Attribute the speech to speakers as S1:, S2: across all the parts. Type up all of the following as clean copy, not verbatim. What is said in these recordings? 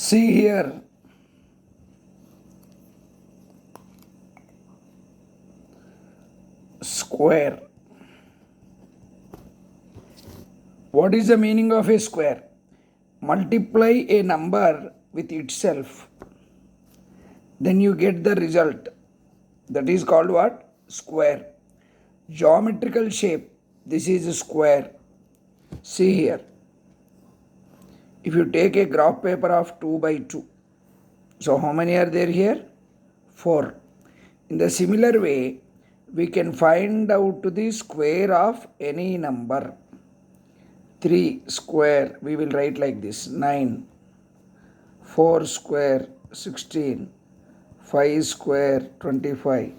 S1: See here, square. What is the meaning of a square? Multiply a number with itself, then you get the result. That is called what? Square. Geometrical shape. This is a square. See here. If you take a graph paper of 2 by 2, so how many are there here? 4. In the similar way, we can find out the square of any number. 3 square, we will write like this, 9. 4 square, 16. 5 square, 25.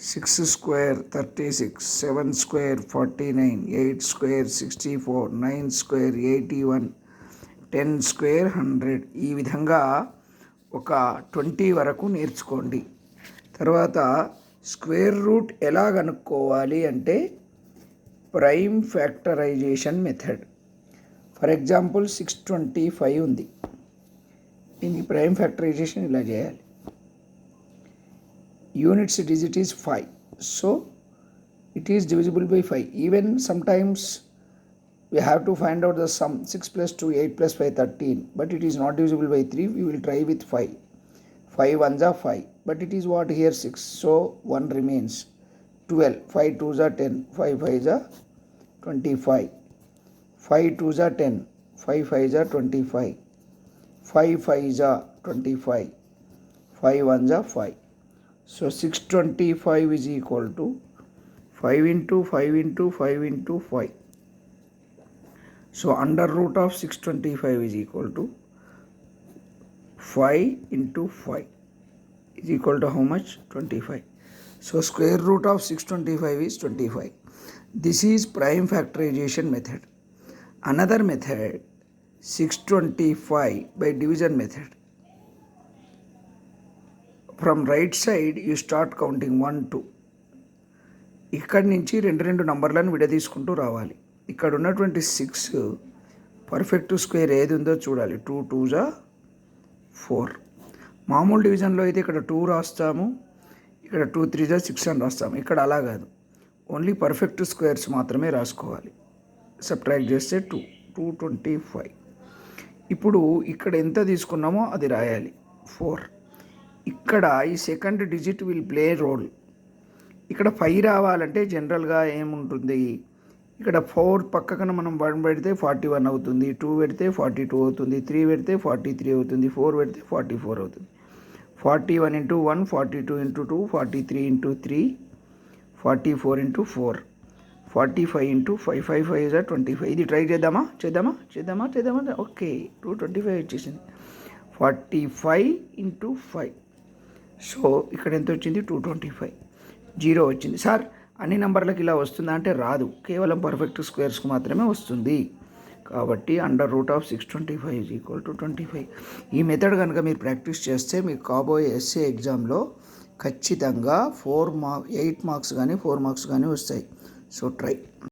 S1: 6 square, 36. 7 square, 49. 8 square, 64. 9 square, 81. 10 square, 100. ఈ విధంగా ఒక 20 వరకు నేర్చుకోండి. తర్వాత square root ఎలా కనుక్కోవాలి అంటే prime factorization method. For example 625 ఉంది. దీనికి ప్రైమ్ ఫ్యాక్టరైజేషన్ ఇలా చేయాలి. Units digit is 5. So it is divisible by 5. Even sometimes we have to find out the sum. 6 plus 2, 8 plus 5, 13. But it is not divisible by 3. We will try with 5. 5 ones are 5. But it is what here 6. So 1 remains. 12. 5 2s are 10. 5 5s are 25. 5 2s are 10. 5 5s are 25. 5 5s are 25. 5 1s are 5. So 625 is equal to 5 into 5 into 5 into 5. So under root of 625 is equal to 5 into 5 is equal to how much? 25. So square root of 625 is 25. This is prime factorization method. Another method, 625 by division method. From right side you start counting 1 2. ఇక్కడి నుంచి రెండు నంబర్లను విడదీసుకుంటూ రావాలి. ఇక్కడ ఉన్నటువంటి 6 perfect square ఏది ఉందో చూడాలి. 2 2s are 4. మామూలు డివిజన్లో అయితే ఇక్కడ 2 రాస్తాము, ఇక్కడ 2 3s are 6 అని రాస్తాము. ఇక్కడ అలా కాదు, ఓన్లీ పర్ఫెక్ట్ స్క్వేర్స్ మాత్రమే రాసుకోవాలి. సబ్ట్రాక్ట్ చేస్తే 2 225. ఇప్పుడు ఇక్కడ ఎంత తీసుకున్నామో అది రాయాలి 4. ఇక్కడ ఈ second digit will play role. ఇక్కడ 5 రావాలంటే జనరల్గా ఏముంటుంది, ఇక్కడ 4 పక్కన మనం 1 పెడితే 41 అవుతుంది, 2 పెడితే 42 అవుతుంది, 3 పెడితే 43 అవుతుంది, 4 పెడితే 44 అవుతుంది. 41 into 1, 42 into 2, 43 into 3, 44 into 4, 45 into 5, 5 5 is 25. ఇది ట్రై చేద్దామా? ఓకే, 225 వచ్చేసింది. 45 into 5. సో ఇక్కడ ఎంత వచ్చింది? 225. 0 వచ్చింది. సార్ అన్ని నంబర్లకు ఇలా వస్తుందా అంటే రాదు, కేవలం పర్ఫెక్ట్ స్క్వేర్స్కి మాత్రమే వస్తుంది. కాబట్టి under root of 625 is equal to 25. ఈ మెథడ్ కనుక మీరు ప్రాక్టీస్ చేస్తే మీకు కాబోయే ఎస్ఏ ఎగ్జామ్లో ఖచ్చితంగా 8 మార్క్స్ కానీ 4 మార్క్స్ కానీ వస్తాయి. So try.